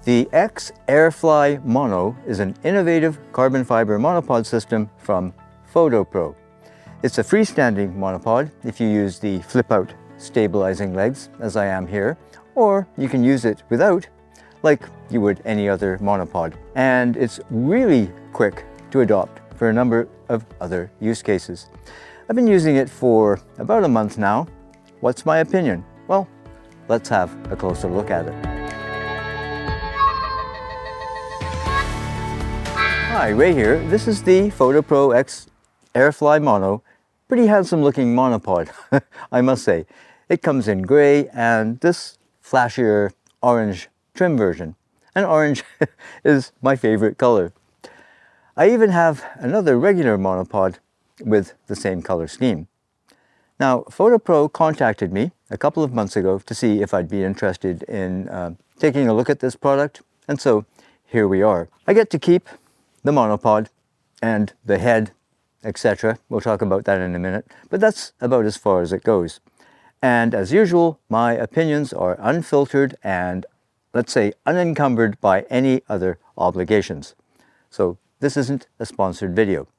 The X-AIRFLY Mono is an innovative carbon fiber monopod system from Fotopro. It's a freestanding monopod if you use the flip-out stabilizing legs, as I am here, or you can use it without, like you would any other monopod. And it's really quick to adopt for a number of other use cases. I've been using it for about a month now. What's my opinion? Well, let's have a closer look at it. Hi, Ray here. This is the Fotopro X-AIRFLY Mono. Pretty handsome looking monopod, I must say. It comes in grey and this flashier orange trim version. And orange is my favorite color. I even have another regular monopod with the same color scheme. Now, Fotopro contacted me a couple of months ago to see if I'd be interested in taking a look at this product. And so here we are. I get to keep the monopod and the head, etc. We'll talk about that in a minute, but that's about as far as it goes. And as usual, my opinions are unfiltered and, let's say, unencumbered by any other obligations. So this isn't a sponsored video.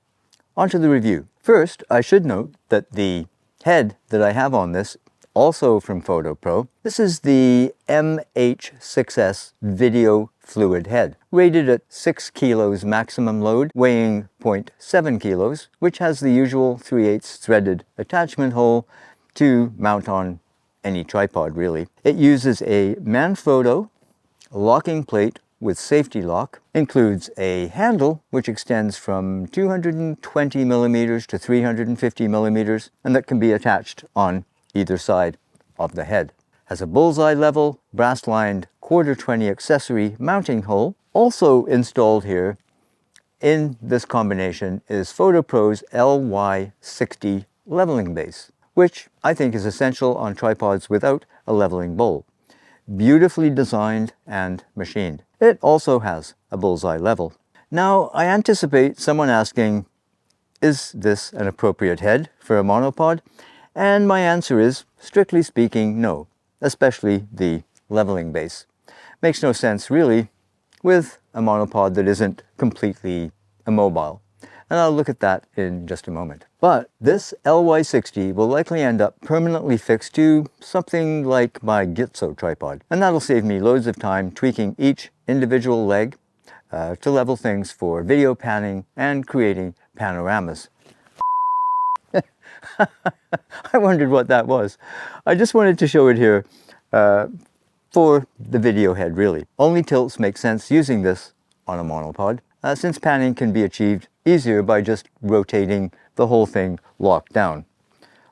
On to the review. First, I should note that the head that I have on this, also from Fotopro, this is the MH6S video fluid head, rated at 6 kilos maximum load, weighing 0.7 kilos, which has the usual 3/8 threaded attachment hole to mount on any tripod, really. It uses a Manfrotto locking plate with safety lock, includes a handle which extends from 220 millimeters to 350 millimeters, and that can be attached on either side of the head. Has a bullseye level, brass-lined 1/4-20 accessory mounting hole. Also installed here in this combination is Fotopro's LY60 leveling base, which I think is essential on tripods without a leveling bowl. Beautifully designed and machined. It also has a bullseye level. Now, I anticipate someone asking, is this an appropriate head for a monopod? And my answer is, strictly speaking, no, especially the leveling base. Makes no sense, really, with a monopod that isn't completely immobile. And I'll look at that in just a moment. But this LY60 will likely end up permanently fixed to something like my Gitzo tripod. And that'll save me loads of time tweaking each individual leg to level things for video panning and creating panoramas. I wondered what that was. I just wanted to show it here for the video head, really. Only tilts make sense using this on a monopod, since panning can be achieved easier by just rotating the whole thing locked down,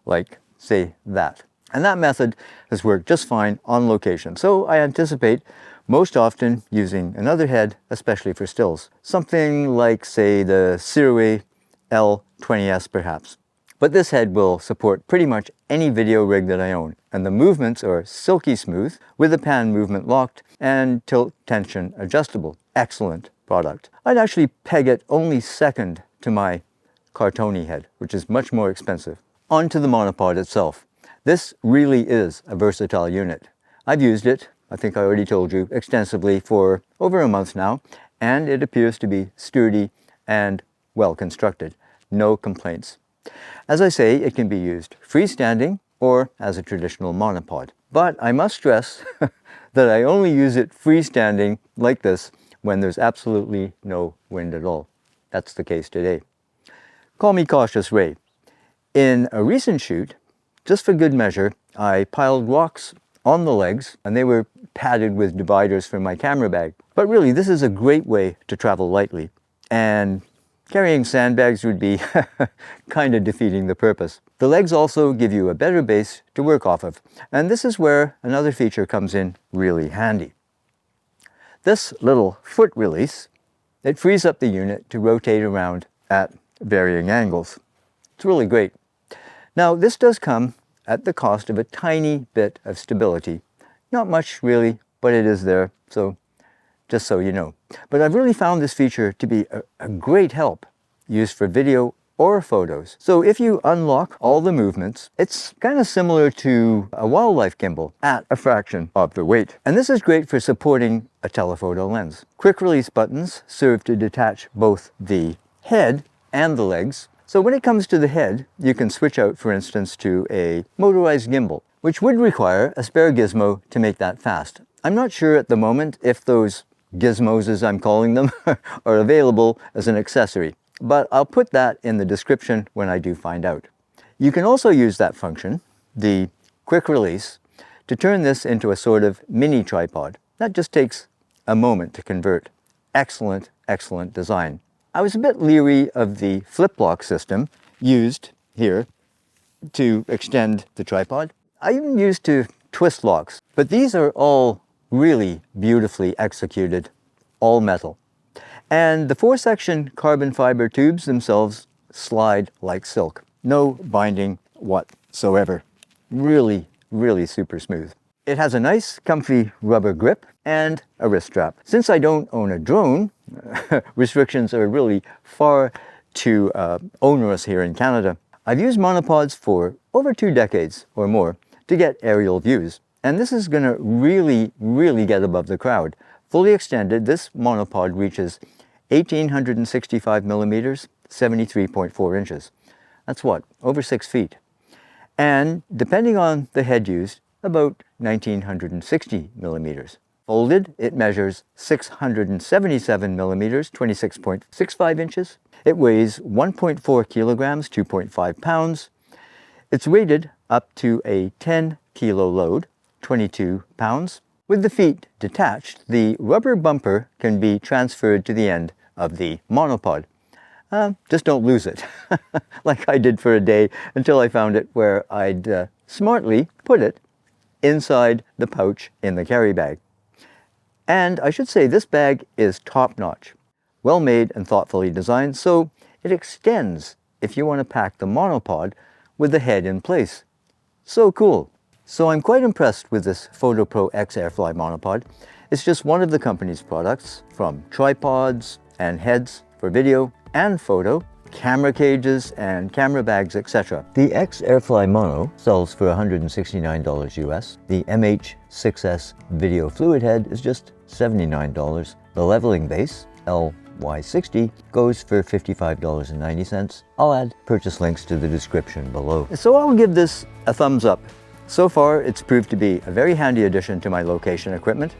like, say, that. And that method has worked just fine on location, so I anticipate most often using another head, especially for stills. Something like, say, the Sirui L20S perhaps. But this head will support pretty much any video rig that I own, and the movements are silky smooth, with the pan movement locked and tilt tension adjustable. Excellent product. I'd actually peg it only second to my Cartoni head, which is much more expensive. On to the monopod itself. This really is a versatile unit. I've used it, I think I already told you, extensively for over a month now, and it appears to be sturdy and well constructed. No complaints. As I say, it can be used freestanding or as a traditional monopod. But I must stress that I only use it freestanding like this when there's absolutely no wind at all. That's the case today. Call me cautious, Ray. In a recent shoot, just for good measure, I piled rocks on the legs and they were padded with dividers for my camera bag. But really, this is a great way to travel lightly, and carrying sandbags would be kind of defeating the purpose. The legs also give you a better base to work off of, and this is where another feature comes in really handy. This little foot release, it frees up the unit to rotate around at varying angles. It's really great. Now, this does come at the cost of a tiny bit of stability. Not much really, but it is there, so just so you know. But I've really found this feature to be a great help used for video or photos. So if you unlock all the movements, it's kind of similar to a wildlife gimbal at a fraction of the weight. And this is great for supporting a telephoto lens. Quick release buttons serve to detach both the head and the legs. So when it comes to the head, you can switch out, for instance, to a motorized gimbal, which would require a spare gizmo to make that fast. I'm not sure at the moment if those gizmos, as I'm calling them, are available as an accessory, but I'll put that in the description when I do find out. You can also use that function, the quick release, to turn this into a sort of mini tripod. That just takes a moment to convert. Excellent, excellent design. I was a bit leery of the flip lock system used here to extend the tripod. I even used to twist locks, but these are all really beautifully executed, all metal. And the 4-section carbon fiber tubes themselves slide like silk. No binding whatsoever. Really, really super smooth. It has a nice, comfy rubber grip and a wrist strap. Since I don't own a drone, restrictions are really far too onerous here in Canada. I've used monopods for over 2 decades or more to get aerial views. And this is going to really, really get above the crowd. Fully extended, this monopod reaches 1,865 millimeters, 73.4 inches. That's what, over 6 feet. And depending on the head used, about 1,960 millimeters. Folded, it measures 677 millimeters, 26.65 inches. It weighs 1.4 kilograms, 2.5 pounds. It's rated up to a 10 kilo load, 22 pounds. With the feet detached, the rubber bumper can be transferred to the end of the monopod. Just don't lose it, like I did for a day until I found it where I'd smartly put it inside the pouch in the carry bag. And I should say this bag is top-notch, well made and thoughtfully designed, so it extends if you want to pack the monopod with the head in place. So cool. So I'm quite impressed with this Fotopro X-AIRFLY monopod. It's just one of the company's products, from tripods and heads for video and photo, camera cages and camera bags, etc. The X-AIRFLY Mono sells for $169 US. The MH6S video fluid head is just $79. The leveling base, LY60, goes for $55.90. I'll add purchase links to the description below. So I'll give this a thumbs up. So far, it's proved to be a very handy addition to my location equipment,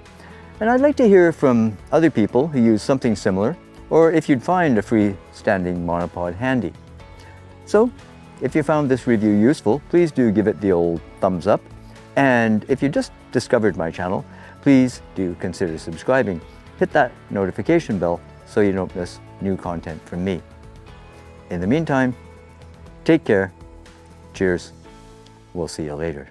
and I'd like to hear from other people who use something similar, or if you'd find a freestanding monopod handy. So, if you found this review useful, please do give it the old thumbs up, and if you just discovered my channel, please do consider subscribing. Hit that notification bell so you don't miss new content from me. In the meantime, take care, cheers, we'll see you later.